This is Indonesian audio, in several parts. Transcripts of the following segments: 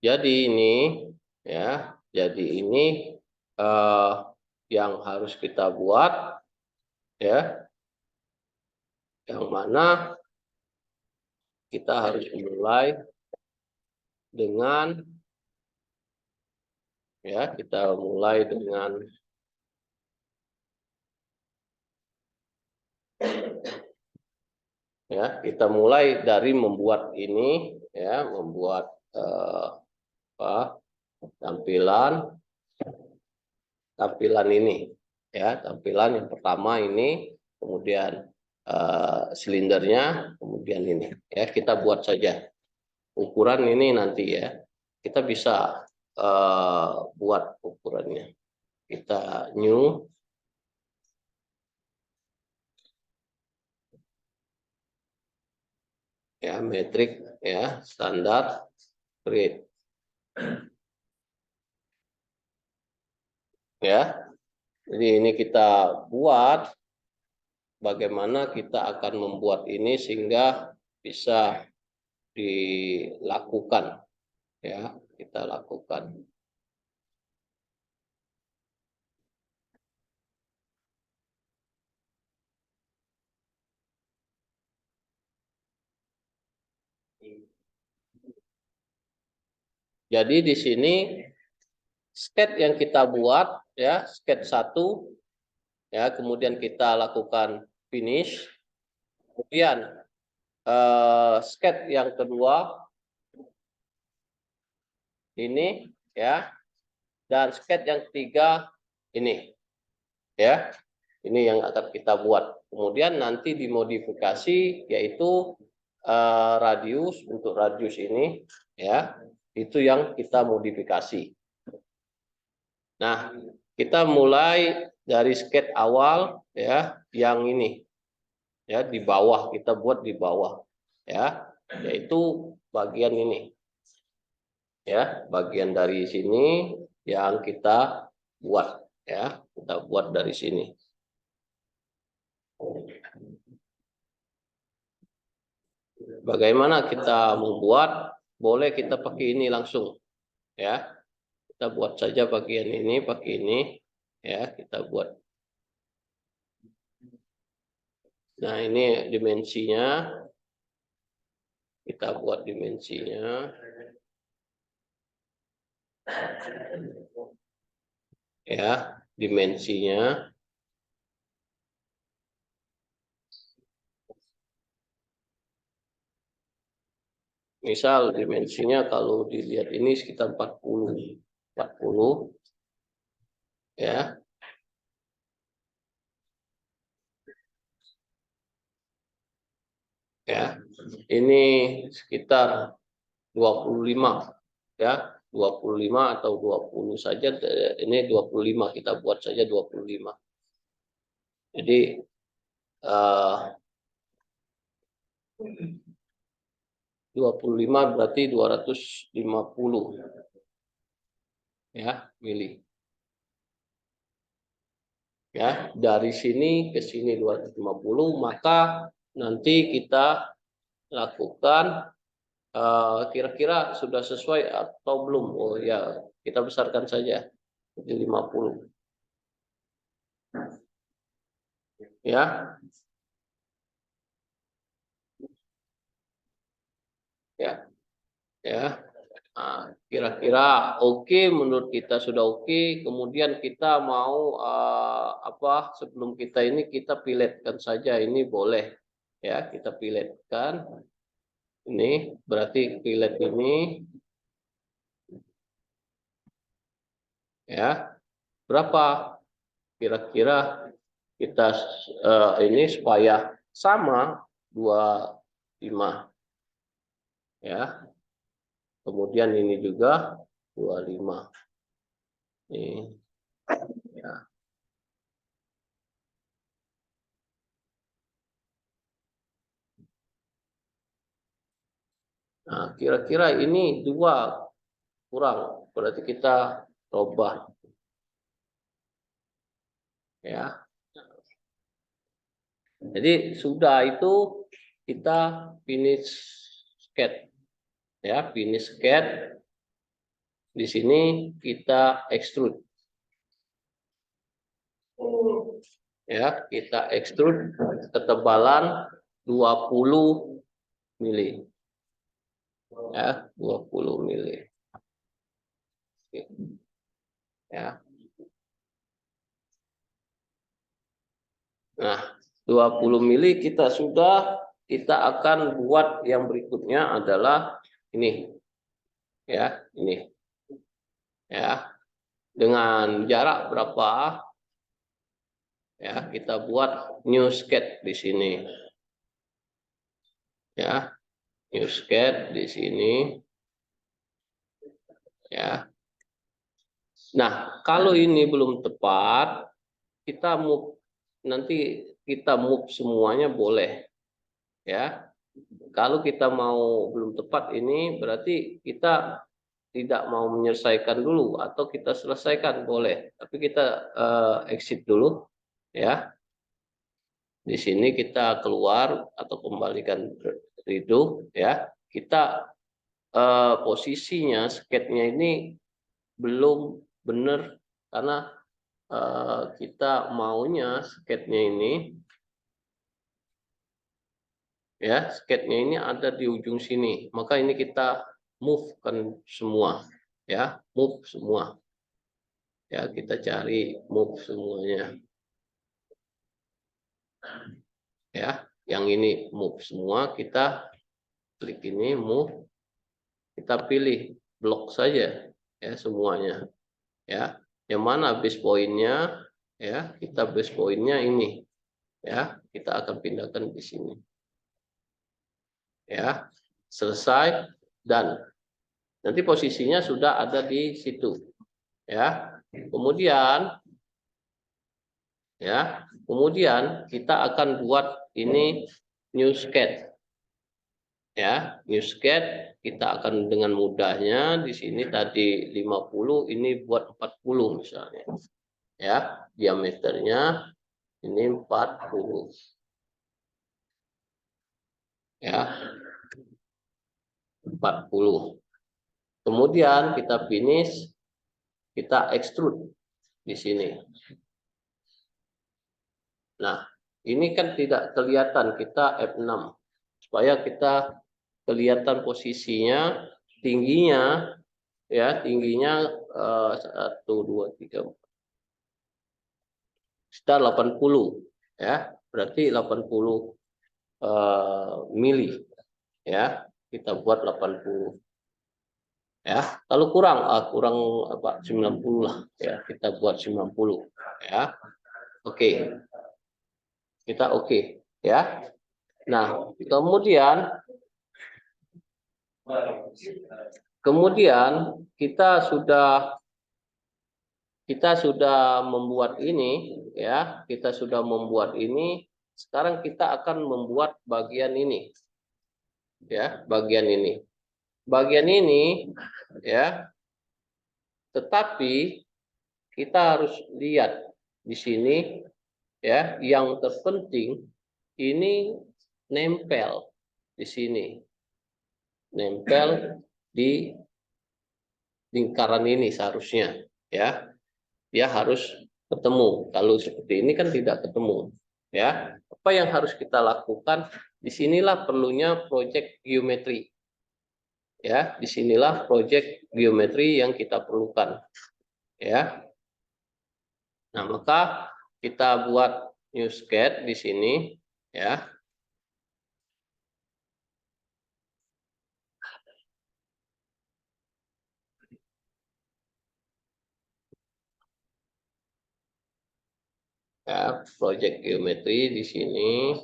Jadi ini ya, jadi ini yang harus kita buat ya, yang mana kita harus mulai dengan ya, kita mulai dengan ya, kita mulai dari membuat ini ya, membuat apa, tampilan ini ya, tampilan yang pertama ini, kemudian silindernya, kemudian ini ya, kita buat saja ukuran ini nanti ya, kita bisa buat ukurannya, kita new ya, metrik ya, standar create ya. Jadi ini kita buat bagaimana kita akan membuat ini sehingga bisa dilakukan ya, kita lakukan. Jadi di sini sketch yang kita buat ya, sketch 1 ya, kemudian kita lakukan finish, kemudian sketch yang kedua ini ya, dan sketch yang ketiga ini ya, ini yang akan kita buat. Kemudian nanti dimodifikasi, yaitu radius, untuk radius ini ya, itu yang kita modifikasi. Nah, kita mulai dari sketch awal ya, yang ini ya, di bawah, kita buat di bawah ya, yaitu bagian ini ya, bagian dari sini yang kita buat ya, kita buat dari sini. Bagaimana kita membuat? Boleh kita pakai ini langsung ya, kita buat saja bagian ini pakai ini ya, kita buat. Nah, ini dimensinya, kita buat dimensinya ya, dimensinya misal dimensinya kalau dilihat ini sekitar 40 ya. Ya, ini sekitar 25 ya, 25 atau 20 saja, ini 25, kita buat saja 25. Jadi 25 berarti 250 ya, mili. Ya, dari sini ke sini 250, maka nanti kita lakukan kira-kira sudah sesuai atau belum. Oh ya, kita besarkan saja jadi 50 ya. Ya, ya. Nah, kira-kira oke, menurut kita sudah oke. Kemudian kita mau apa? Sebelum kita ini kita piletkan saja, ini boleh ya, kita piletkan. Ini berarti pilet ini ya, berapa kira-kira kita ini supaya sama 25 ya. Kemudian ini juga 25 ini ya. Nah, kira-kira ini 2 kurang, berarti kita coba ya. Jadi sudah itu kita finish sketch ya, finish sketch. di sini kita extrude. Ya, kita extrude ketebalan 20 mili. Ya, 20 mili. Ya. Nah, 20 mili kita akan buat yang berikutnya adalah ini. Ya, ini. Ya. Dengan jarak berapa? Ya, kita buat new sketch di sini. Ya. New sketch di sini. Ya. Nah, kalau ini belum tepat, kita move, nanti kita move semuanya boleh. Ya. Kalau kita mau belum tepat ini berarti kita tidak mau menyelesaikan dulu atau kita selesaikan boleh, tapi kita exit dulu ya. Di sini kita keluar atau kembalikan redo ya. Kita posisinya sketnya ini belum benar karena kita maunya sketnya ini ya, sketnya ini ada di ujung sini, maka ini kita move kan semua ya, move semua ya, kita cari move semuanya ya, yang ini move semua, kita klik ini move, kita pilih blok saja ya semuanya ya, yang mana base pointnya ya, kita base pointnya ini ya, kita akan pindahkan di sini ya, selesai. Dan nanti posisinya sudah ada di situ ya. Kemudian kita akan buat ini new sketch ya. New sketch kita akan dengan mudahnya di sini tadi 50, ini buat 40 misalnya ya, diameternya ini 40 ya, 40. Kemudian kita finish, kita extrude di sini. Nah, ini kan tidak kelihatan, kita F6 supaya kita kelihatan posisinya, tingginya ya, tingginya 1 2 3 4 sekitar 80 ya, berarti 80 mili ya, kita buat 80 ya. Kalau kurang apa 90 lah ya, kita buat 90 ya. Oke. Kita oke ya. Nah, kemudian kita sudah membuat ini ya, kita sudah membuat ini. Sekarang kita akan membuat bagian ini ya, bagian ini ya. Tetapi kita harus lihat di sini ya, yang terpenting ini nempel di sini, nempel di lingkaran ini seharusnya ya, dia harus ketemu. Kalau seperti ini kan tidak ketemu ya. Apa yang harus kita lakukan? Disinilah perlunya project geometri ya, disinilah project geometri yang kita perlukan ya. Nah, maka kita buat new sketch di sini ya. Ya, project geometri di sini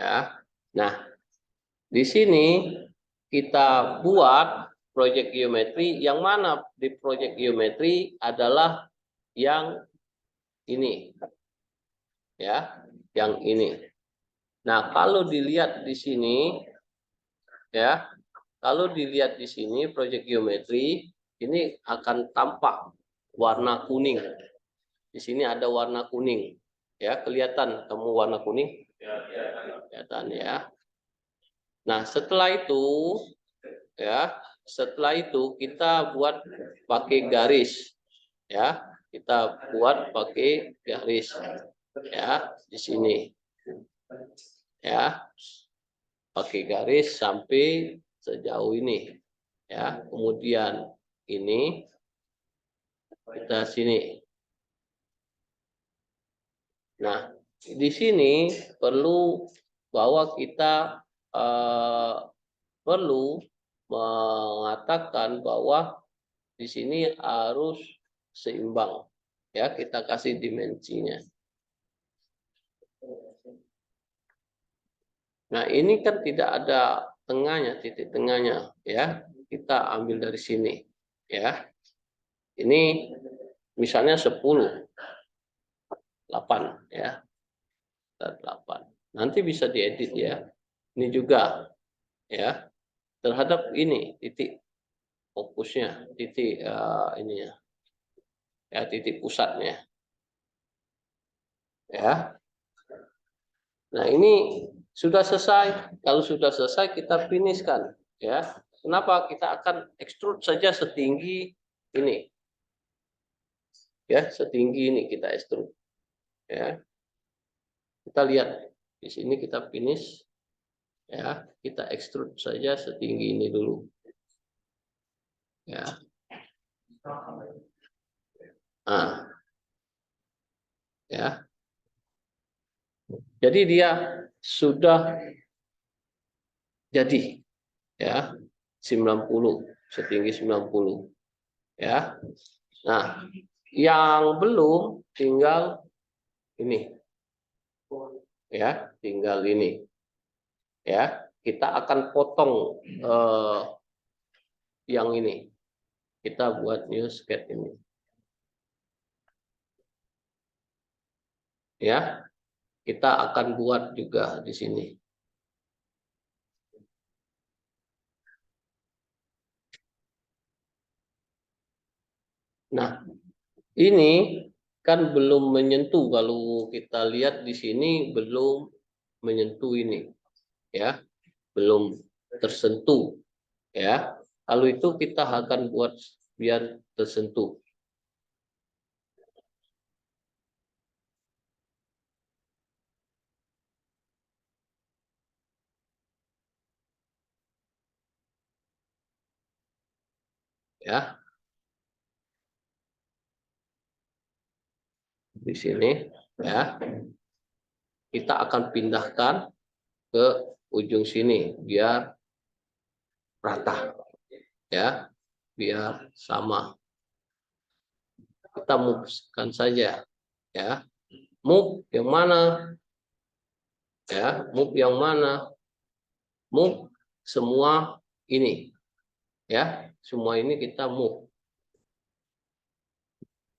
ya. Nah, di sini kita buat project geometri, yang mana di project geometri adalah yang ini ya, yang ini. Nah, kalau dilihat di sini ya, kalau dilihat di sini project geometri ini akan tampak warna kuning. Di sini ada warna kuning. Ya, kelihatan kamu warna kuning? Kelihatan ya. Nah, setelah itu kita buat pakai garis, ya. Kita buat pakai garis, ya, di sini, ya. Pakai garis sampai sejauh ini, ya. Kemudian ini kita sini. Nah, di sini perlu bahwa kita perlu mengatakan bahwa di sini harus seimbang, ya. Kita kasih dimensinya. Nah, ini kan tidak ada tengahnya, titik tengahnya, ya. Kita ambil dari sini, ya. Ini misalnya 10, 8, ya. 8. Nanti bisa diedit, ya. Ini juga, ya. Terhadap ini titik fokusnya, titik ini ya, titik pusatnya, ya. Nah, ini sudah selesai. Kalau sudah selesai kita finishkan, ya. Kenapa? Kita akan extrude saja setinggi ini, ya, setinggi ini kita extrude, ya. Kita lihat di sini, kita finish, ya. Kita extrude saja setinggi ini dulu, ya. Nah, ya. Jadi dia sudah jadi, ya, 90, setinggi 90, ya. Nah, yang belum tinggal ini, ya, tinggal ini, ya. Kita akan potong yang ini, kita buat new sketch ini, ya. Kita akan buat juga di sini. Nah, ini kan belum menyentuh, kalau kita lihat di sini belum menyentuh ini, ya, belum tersentuh, ya. Lalu itu kita akan buat biar tersentuh, ya. Di sini, ya, kita akan pindahkan ke ujung sini biar rata, ya, biar sama. Kita move-kan saja, ya. Move yang mana, ya, move yang mana, move semua ini, ya, semua ini kita move,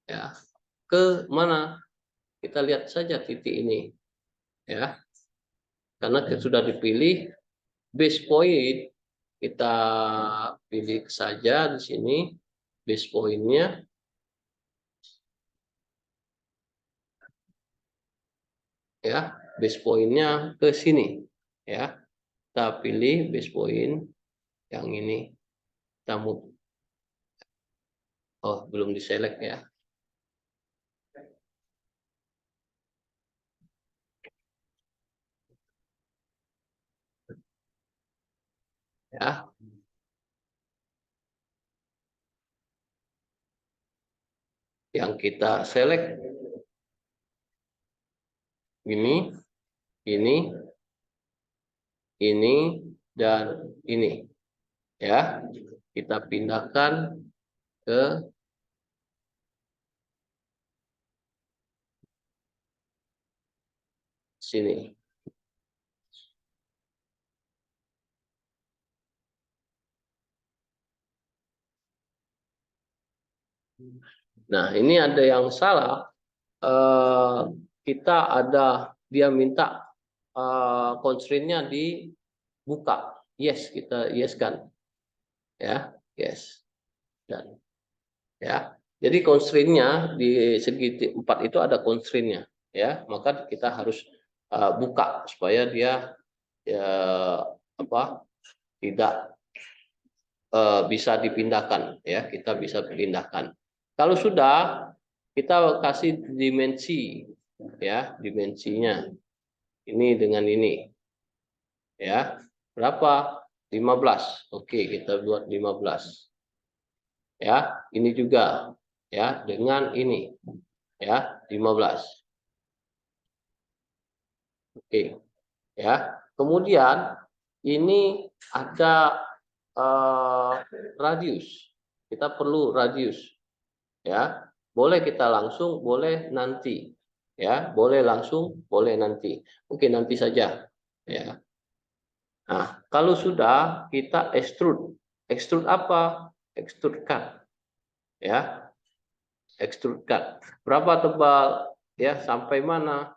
ya, ke mana, kita lihat saja titik ini, ya. Karena sudah dipilih base point, kita pilih saja di sini base pointnya, ya. Base pointnya ke sini, ya. Kita pilih base point yang ini, kita move. Oh, belum diselect, ya. Ya. Yang kita select ini, ini, ini, dan ini, ya. Kita pindahkan ke sini. Nah, ini ada yang salah. Kita ada, dia minta constraint-nya dibuka. Yes, kita yes kan, ya, yes, dan, ya. Jadi constraint-nya di segi 4 itu ada constraint-nya, ya. Maka kita harus buka supaya dia, ya, tidak bisa dipindahkan, ya, kita bisa pindahkan. Kalau sudah, kita kasih dimensi, ya, dimensinya ini dengan ini, ya, berapa? 15. Oke, kita buat 15. Ya, ini juga, ya, dengan ini, ya, 15. Oke, ya. Kemudian ini ada radius. Kita perlu radius, ya. Boleh kita langsung, boleh nanti, ya. Boleh langsung, boleh nanti. Mungkin nanti saja, ya. Nah, kalau sudah kita extrude. Extrude apa? Extrude cut, ya. Extrude cut. Berapa tebal, ya, sampai mana?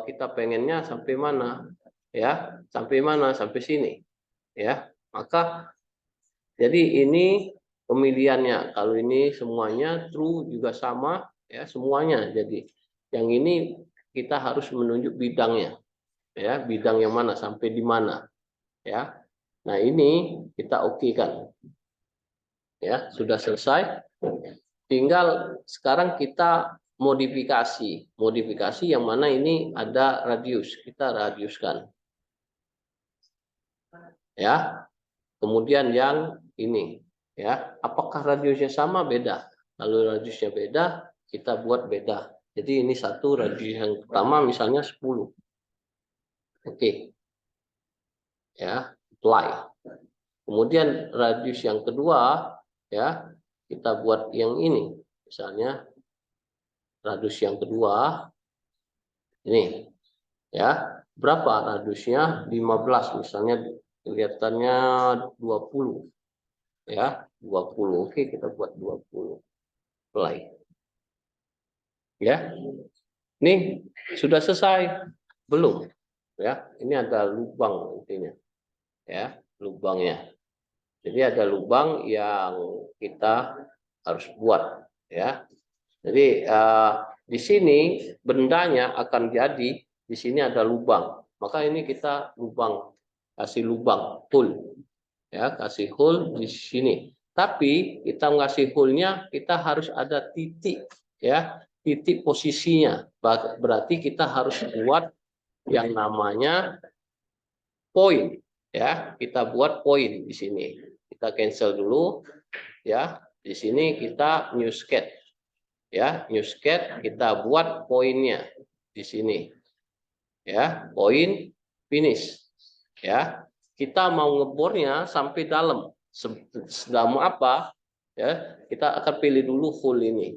Kita pengennya sampai mana, ya, sampai mana, sampai sini, ya. Maka jadi ini pemilihannya, kalau ini semuanya true juga sama, ya, semuanya. Jadi yang ini kita harus menunjuk bidangnya, ya, bidang yang mana sampai di mana, ya. Nah, ini kita oke kan, ya, sudah selesai. Tinggal sekarang kita modifikasi yang mana ini ada radius, kita radiuskan, ya. Kemudian yang ini, ya, apakah radiusnya sama? Beda. Kalau radiusnya beda, kita buat beda. Jadi ini satu, radius yang pertama misalnya 10. Oke, ya, apply. Kemudian radius yang kedua, ya, kita buat yang ini, misalnya radius yang kedua ini, ya, berapa radiusnya? 15, misalnya kelihatannya 20, ya, 20. Oke, kita buat 20. Play, ya. Ini sudah selesai belum, ya? Ini ada lubang intinya, ya, lubangnya. Jadi ada lubang yang kita harus buat, ya. Jadi di sini bendanya akan jadi, di sini ada lubang. Maka ini kita lubang, kasih lubang, hole, ya, kasih hole di sini. Tapi kita ngasih hole-nya, kita harus ada titik, ya, titik posisinya. Berarti kita harus buat yang namanya poin, ya. Kita buat poin di sini. Kita cancel dulu, ya. Di sini kita new sketch, ya, new sketch, kita buat poinnya di sini, ya, poin finish, ya. Kita mau ngebornya sampai dalam, sedalam apa, ya, kita akan pilih dulu hole ini,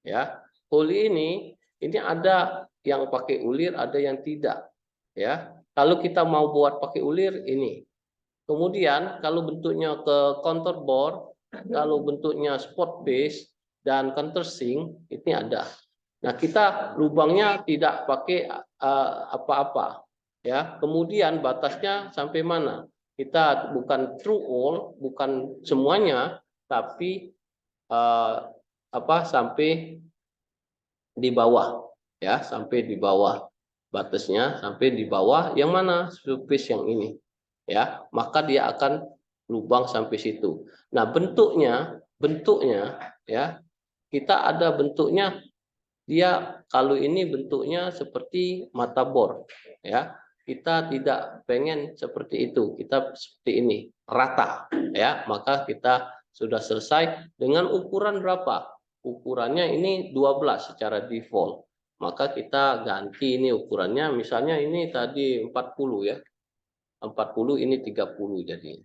ya. Hole ini ada yang pakai ulir, ada yang tidak, ya. Kalau kita mau buat pakai ulir ini, kemudian kalau bentuknya ke contour bore, kalau bentuknya spot base dan countersink ini ada. Nah, kita lubangnya tidak pakai apa-apa, ya. Kemudian batasnya sampai mana? Kita bukan true all, bukan semuanya, tapi sampai di bawah, ya, sampai di bawah, batasnya sampai di bawah. Yang mana? Surface yang ini, ya. Maka dia akan lubang sampai situ. Nah, bentuknya, ya, kita ada bentuknya. Dia kalau ini bentuknya seperti mata bor, ya. Kita tidak pengen seperti itu, kita seperti ini, rata, ya. Maka kita sudah selesai dengan ukuran berapa? Ukurannya ini 12 secara default. Maka kita ganti ini ukurannya, misalnya ini tadi 40, ya. 40, ini 30 jadi.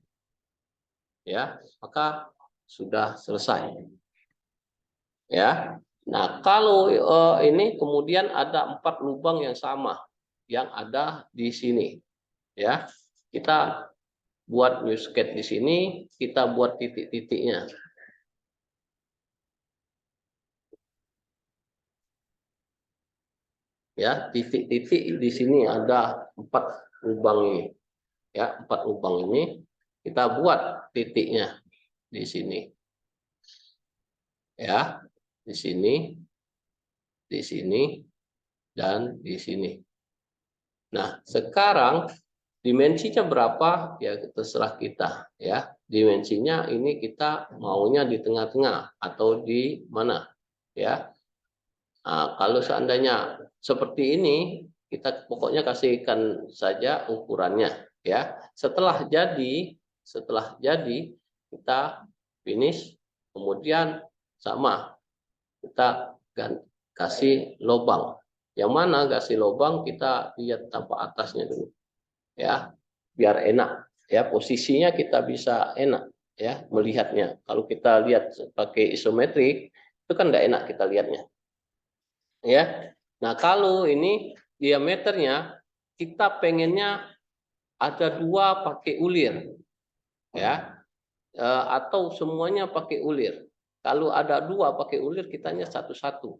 Ya, maka sudah selesai. Ya. Nah, kalau ini kemudian ada 4 lubang yang sama yang ada di sini, ya. Kita buat new sketch di sini, kita buat titik-titiknya. Ya, titik-titik di sini ada 4 lubang ini. Ya, 4 lubang ini kita buat titiknya di sini. Ya, di sini, dan di sini. Nah, sekarang dimensinya berapa? Ya terserah kita ya. Dimensinya ini kita maunya di tengah-tengah atau di mana ya. Nah, kalau seandainya seperti ini, kita pokoknya kasihkan saja ukurannya ya. Setelah jadi kita finish, kemudian sama kita kasih lubang. Yang mana kasih lubang kita lihat tapak atasnya dulu ya, biar enak ya, posisinya kita bisa enak ya melihatnya. Kalau kita lihat pakai isometrik itu kan tidak enak kita lihatnya ya. Nah, kalau ini diameternya kita pengennya ada dua pakai ulir ya, atau semuanya pakai ulir. Kalau ada dua pakai ulir, kitanya satu-satu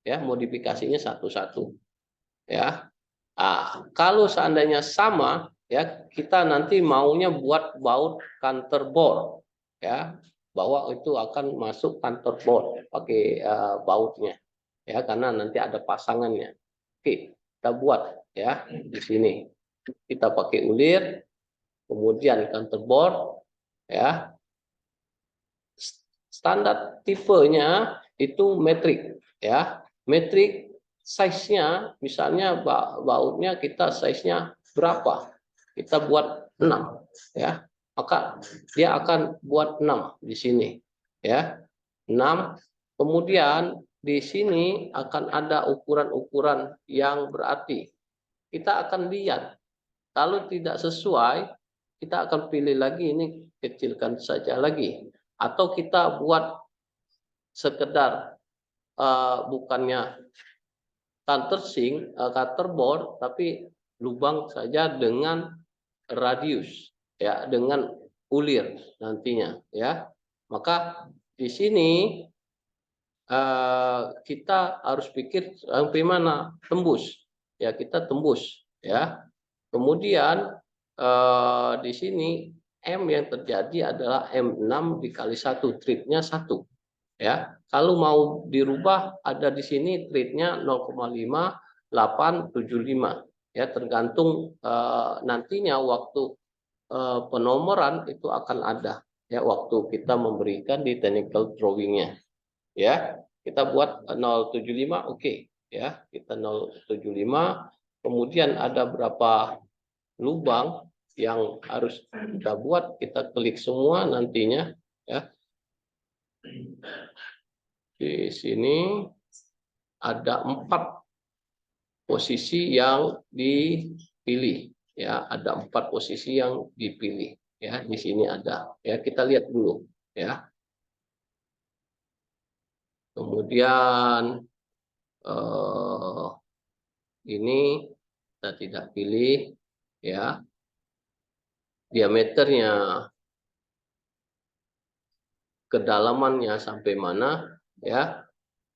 ya, modifikasinya satu-satu ya. Kalau seandainya sama ya, kita nanti maunya buat baut kantor bor ya, bahwa itu akan masuk kantor bor pakai bautnya ya, karena nanti ada pasangannya. Oke, kita buat ya di sini. Kita pakai ulir, kemudian kantor bor ya. Standar tipenya itu metrik ya. Metrik size-nya misalnya bautnya kita size-nya berapa? Kita buat 6 ya. Maka dia akan buat 6 di sini ya. 6. Kemudian di sini akan ada ukuran-ukuran yang berarti. Kita akan lihat kalau tidak sesuai, kita akan pilih lagi, ini kecilkan saja lagi. Atau kita buat sekedar bukannya cutter bore, tapi lubang saja dengan radius ya, dengan ulir nantinya ya. Maka di sini kita harus pikir sampai mana tembus ya, kita tembus ya. Kemudian di sini M yang terjadi adalah M6 dikali 1, treatnya 1 ya. Kalau mau dirubah ada di sini treatnya 0,5875 ya, tergantung nantinya waktu penomoran itu akan ada ya, waktu kita memberikan di technical drawingnya ya. Kita buat 0,75 oke ya, kita 0,75. Kemudian ada berapa lubang yang harus kita buat, kita klik semua nantinya ya. Di sini ada 4 posisi yang dipilih ya, ada 4 posisi yang dipilih ya. Di sini ada ya, kita lihat dulu ya. Kemudian ini kita tidak pilih ya, diameternya, kedalamannya sampai mana ya,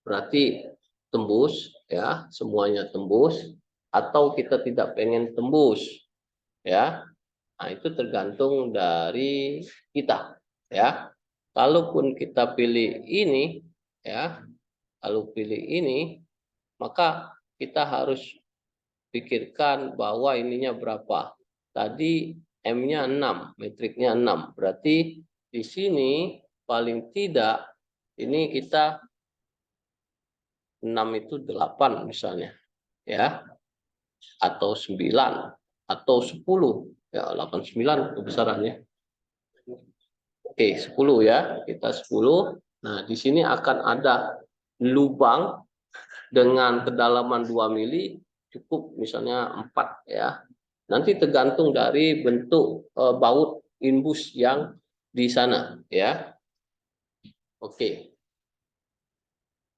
berarti tembus ya, semuanya tembus atau kita tidak pengen tembus ya. Nah, itu tergantung dari kita ya. Kalaupun kita pilih ini ya, kalau pilih ini, maka kita harus pikirkan bahwa ininya berapa. Tadi M-nya 6, metriknya 6. Berarti di sini paling tidak ini kita 6 itu 8 misalnya ya, atau 9 atau 10 ya, 8 9 kebesarannya. Oke, 10 ya, kita 10. Nah, di sini akan ada lubang dengan kedalaman 2 mili, cukup misalnya 4 ya. Nanti tergantung dari bentuk baut inbus yang di sana ya. Oke.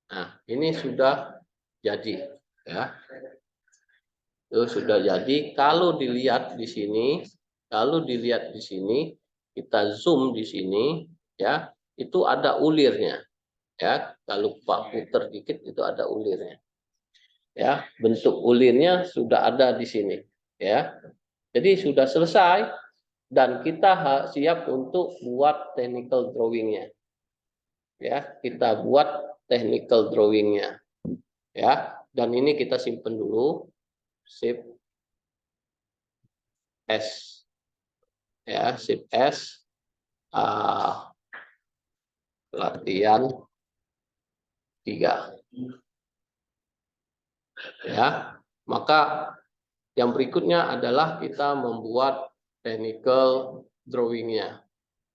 Nah, ini sudah jadi ya. Itu sudah jadi. Kalau dilihat di sini, kita zoom di sini ya, itu ada ulirnya ya. Kalau Pak putar dikit itu ada ulirnya. Ya, bentuk ulirnya sudah ada di sini ya. Jadi sudah selesai dan kita siap untuk buat technical drawingnya ya. Kita buat technical drawingnya ya, dan ini kita simpan dulu, sip S, ya, shift S, latihan 3, ya. Maka yang berikutnya adalah kita membuat technical drawingnya,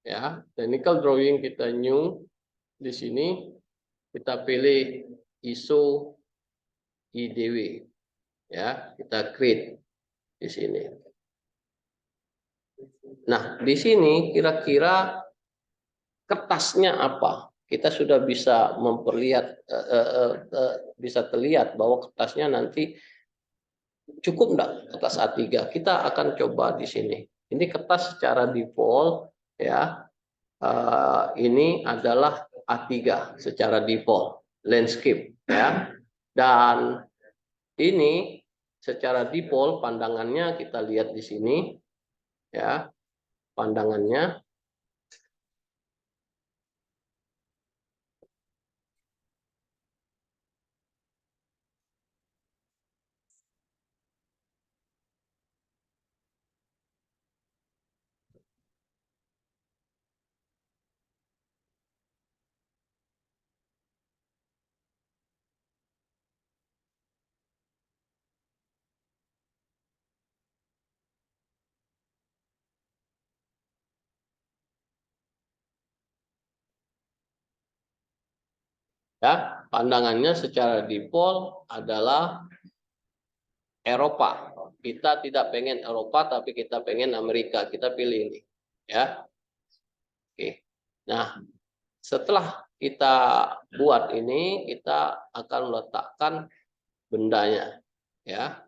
ya. Technical drawing kita new di sini, kita pilih ISO IDW, ya, kita create di sini. Nah, di sini kira-kira kertasnya apa? Kita sudah bisa memperlihat, bisa terlihat bahwa kertasnya nanti cukup enggak kertas A3. Kita akan coba di sini. Ini kertas secara default, ya. Ini adalah A3 secara default landscape, ya. Dan ini secara default pandangannya kita lihat di sini, ya. Pandangannya ya, pandangannya secara default adalah Eropa. Kita tidak pengen Eropa, tapi kita pengen Amerika. Kita pilih ini, ya. Oke. Nah, setelah kita buat ini, kita akan meletakkan bendanya, ya.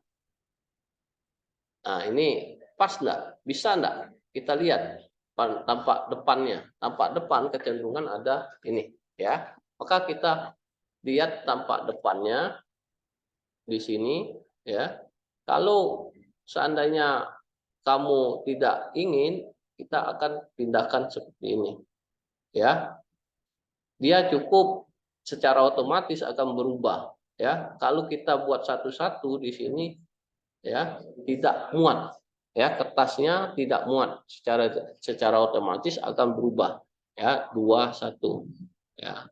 Nah, ini pas enggak? Bisa enggak? Kita lihat tampak depannya. Tampak depan kecenderungan ada ini, ya. Maka kita lihat tampak depannya di sini, ya. Kalau seandainya kamu tidak ingin, kita akan pindahkan seperti ini, ya. Dia cukup secara otomatis akan berubah, ya. Kalau kita buat satu-satu di sini, ya, tidak muat, ya, kertasnya tidak muat, secara otomatis akan berubah, ya, 2 1, ya,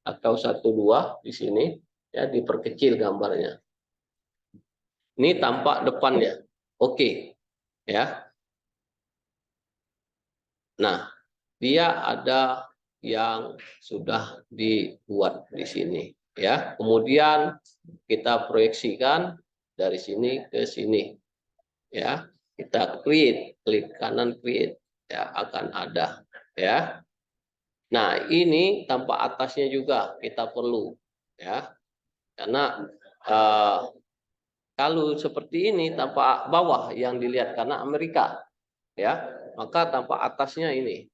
atau 1 2 di sini, ya, diperkecil gambarnya. Ini tampak depannya. Oke, ya. Nah, dia ada yang sudah dibuat di sini, ya. Kemudian kita proyeksikan dari sini ke sini, ya. Kita create, klik kanan create, ya, akan ada, ya. Nah, ini tampak atasnya juga kita perlu, ya. Karena kalau seperti ini tampak bawah yang dilihat karena Amerika, ya. Maka tampak atasnya ini.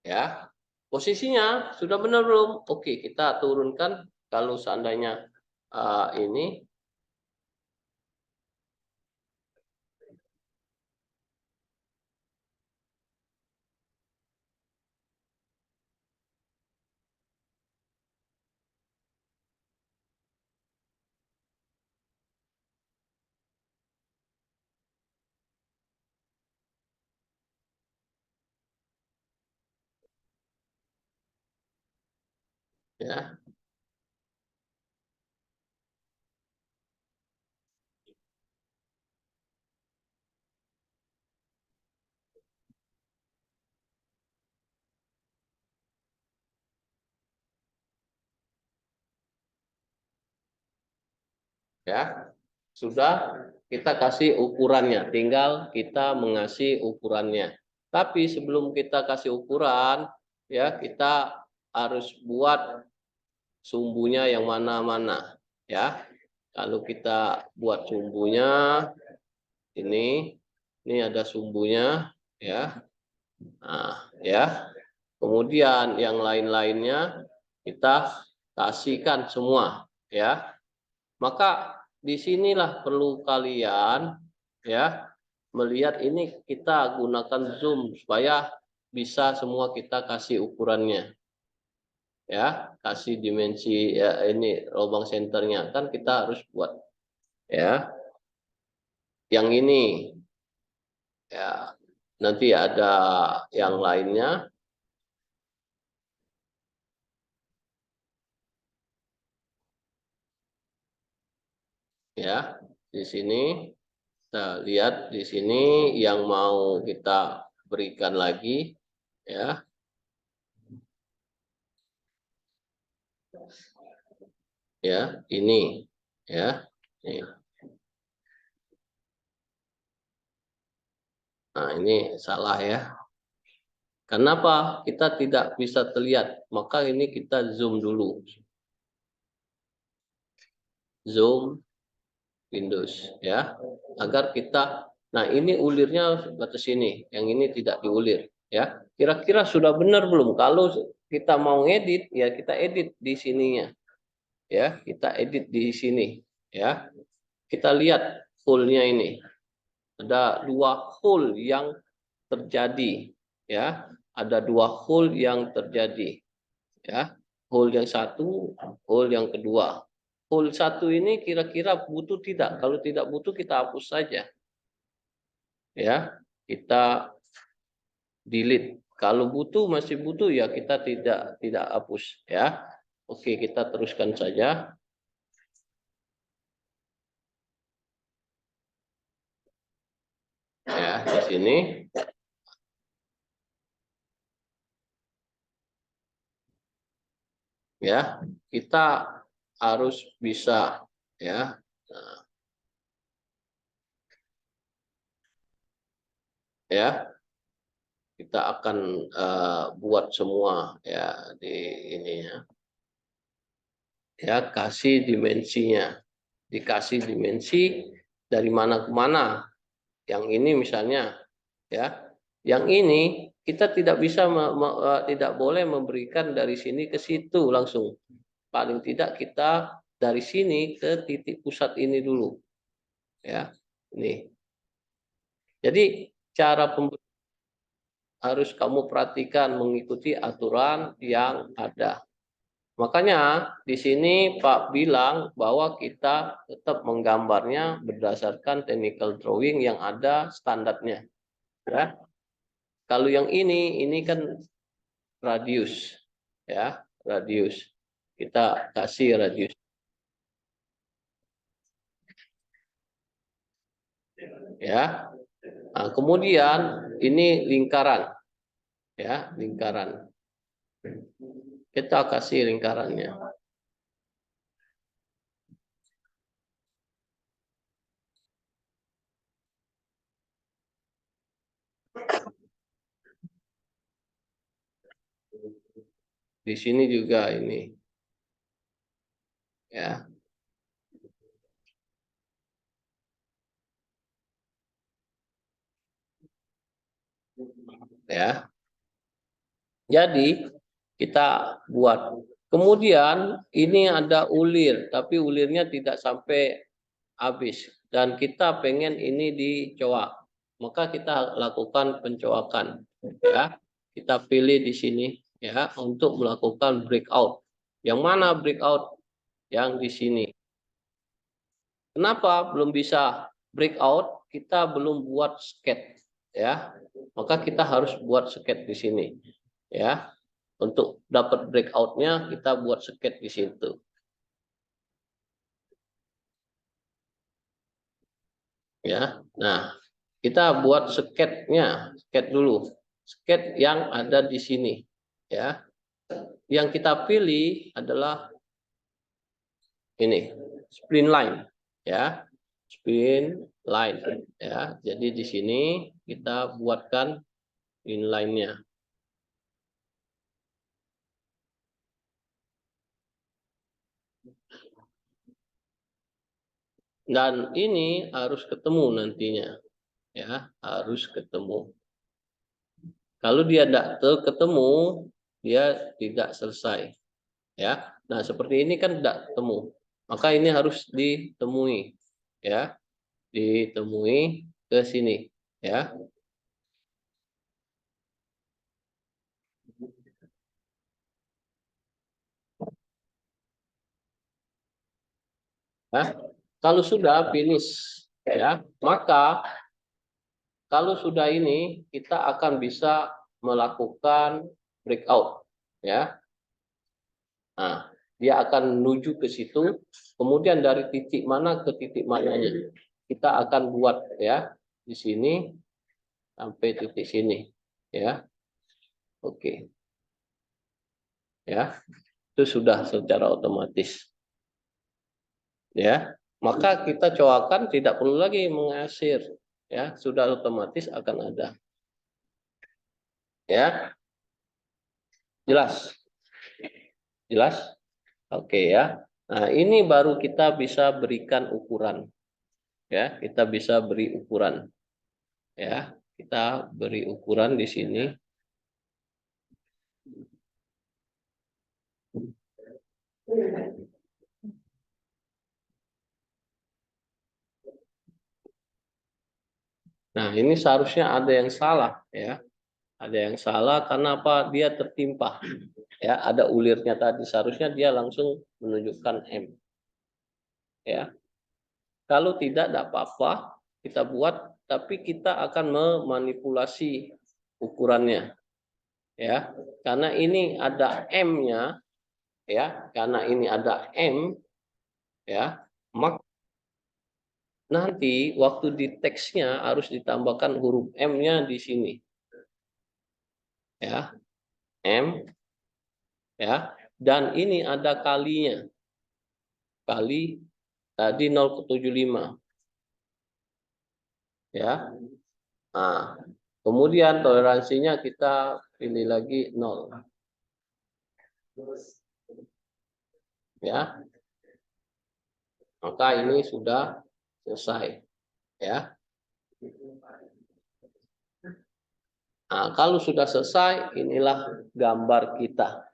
Ya, posisinya sudah benar belum? Oke, kita turunkan kalau seandainya ini, ya, ya, sudah kita kasih ukurannya, tinggal kita mengasih ukurannya. Tapi sebelum kita kasih ukuran, ya, kita harus buat sumbunya yang mana-mana, ya. Kalau kita buat sumbunya ini ada sumbunya, ya. Nah, ya. Kemudian yang lain-lainnya kita kasihkan semua, ya. Maka disinilah perlu kalian, ya, melihat ini kita gunakan zoom supaya bisa semua kita kasih ukurannya. ya, kasih dimensi ya, ini lubang senternya kan kita harus buat ya. Yang ini ya, nanti ada yang lainnya ya. Di sini kita lihat di sini yang mau kita berikan lagi ya. Ya, ini ya. Ini. Nah, ini salah ya. Kenapa kita tidak bisa terlihat? Maka ini kita zoom dulu. Zoom Windows ya. Agar kita, nah ini ulirnya batas ini, yang ini tidak diulir ya. Kira-kira sudah benar belum? Kalau kita mau edit ya kita edit di sininya. Ya, kita edit di sini ya. Kita lihat hole-nya ini. Ada dua hole yang terjadi ya. Ada dua hole yang terjadi ya. Hole yang satu, hole yang kedua. Hole satu ini kira-kira butuh tidak? Kalau tidak butuh kita hapus saja ya. Kita delete. Kalau butuh masih butuh ya kita tidak hapus ya. Oke, kita teruskan saja ya di sini ya. Kita harus bisa ya. Nah, ya, kita akan buat semua ya di ini ya. Ya, kasih dimensinya. Dikasih dimensi dari mana ke mana. Yang ini misalnya ya. Yang ini kita tidak bisa tidak boleh memberikan dari sini ke situ langsung. Paling tidak kita dari sini ke titik pusat ini dulu ya. Ini. Jadi cara harus kamu perhatikan mengikuti aturan yang ada. Makanya di sini Pak bilang bahwa kita tetap menggambarnya berdasarkan technical drawing yang ada standarnya. Ya. Kalau yang ini kan radius, ya radius. Kita kasih radius, ya. Nah, kemudian ini lingkaran, ya lingkaran. Kita kasih lingkarannya. Di sini juga ini, ya. Ya. Jadi kita buat. Kemudian ini ada ulir, tapi ulirnya tidak sampai habis dan kita pengen ini dicoak. Maka kita lakukan pencoakan ya. Kita pilih di sini ya untuk melakukan breakout. Yang mana breakout? Yang di sini. Kenapa belum bisa breakout? Kita belum buat sketch ya. Maka kita harus buat sketch di sini ya. Untuk dapat breakoutnya kita buat sketch di situ ya. Nah, kita buat sketchnya, sketch dulu, sketch yang ada di sini ya. Yang kita pilih adalah ini spline line ya, spline line ya. Jadi di sini kita buatkan inline-nya. Dan ini harus ketemu nantinya ya, harus ketemu. Kalau dia tidak ketemu, dia tidak selesai ya. Nah, seperti ini kan tidak ketemu. Maka ini harus ditemui ya, ditemui ke sini ya. Nah, kalau sudah finish, ya, maka kalau sudah ini kita akan bisa melakukan breakout, ya. Nah, dia akan menuju ke situ, kemudian dari titik mana ke titik mananya kita akan buat, ya, di sini sampai titik sini, ya. Oke, ya, itu sudah secara otomatis, ya. Maka kita coakan tidak perlu lagi mengasir, ya, sudah otomatis akan ada, ya. Jelas, jelas. Oke, ya. Nah, ini baru kita bisa berikan ukuran, ya. Kita bisa beri ukuran, ya. Kita beri ukuran di sini. Nah, ini seharusnya ada yang salah, ya. Ada yang salah karena apa? Dia tertimpa, ya. Ada ulirnya tadi, seharusnya dia langsung menunjukkan M, ya. Kalau tidak apa-apa, kita buat, tapi kita akan memanipulasi ukurannya, ya. Karena ini ada M-nya, ya. Karena ini ada M, ya. Maka nanti waktu di teksnya harus ditambahkan huruf M-nya di sini, ya. M, ya. Dan ini ada kalinya. Kali tadi 0,75, ya. Nah, kemudian toleransinya kita pilih lagi 0, ya. Maka ini sudah selesai, ya. Nah, kalau sudah selesai, inilah gambar kita,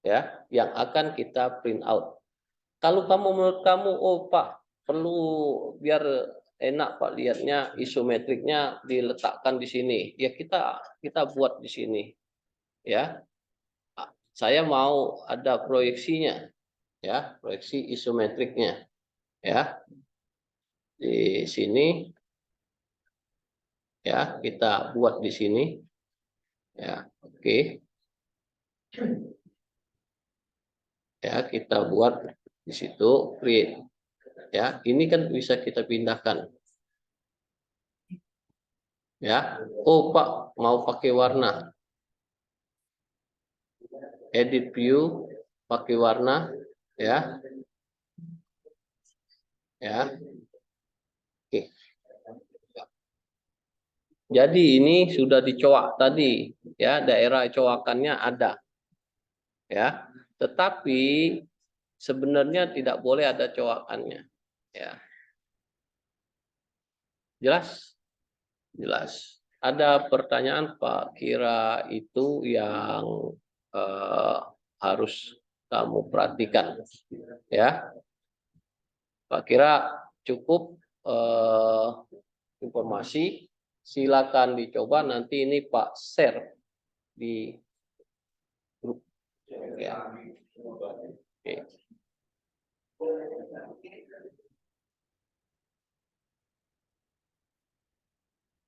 ya, yang akan kita print out. Kalau kamu menurut kamu, oh Pak, perlu biar enak Pak lihatnya, isometriknya diletakkan di sini, ya kita buat di sini, ya. Saya mau ada proyeksinya, ya, proyeksi isometriknya, ya, di sini, ya, kita buat di sini, ya. Oke, ya, kita buat di situ create, ya. Ini kan bisa kita pindahkan, ya. Oh Pak, mau pakai warna, edit view, pakai warna, ya, ya. Oke. Jadi ini sudah dicoak tadi, ya, daerah coakannya ada, ya. Tetapi sebenarnya tidak boleh ada coakannya, ya. Jelas? Jelas. Ada pertanyaan Pak, kira itu yang eh, harus kamu perhatikan, ya. Pak kira cukup informasi. Silakan dicoba, nanti ini Pak share di grup, ya. Oke.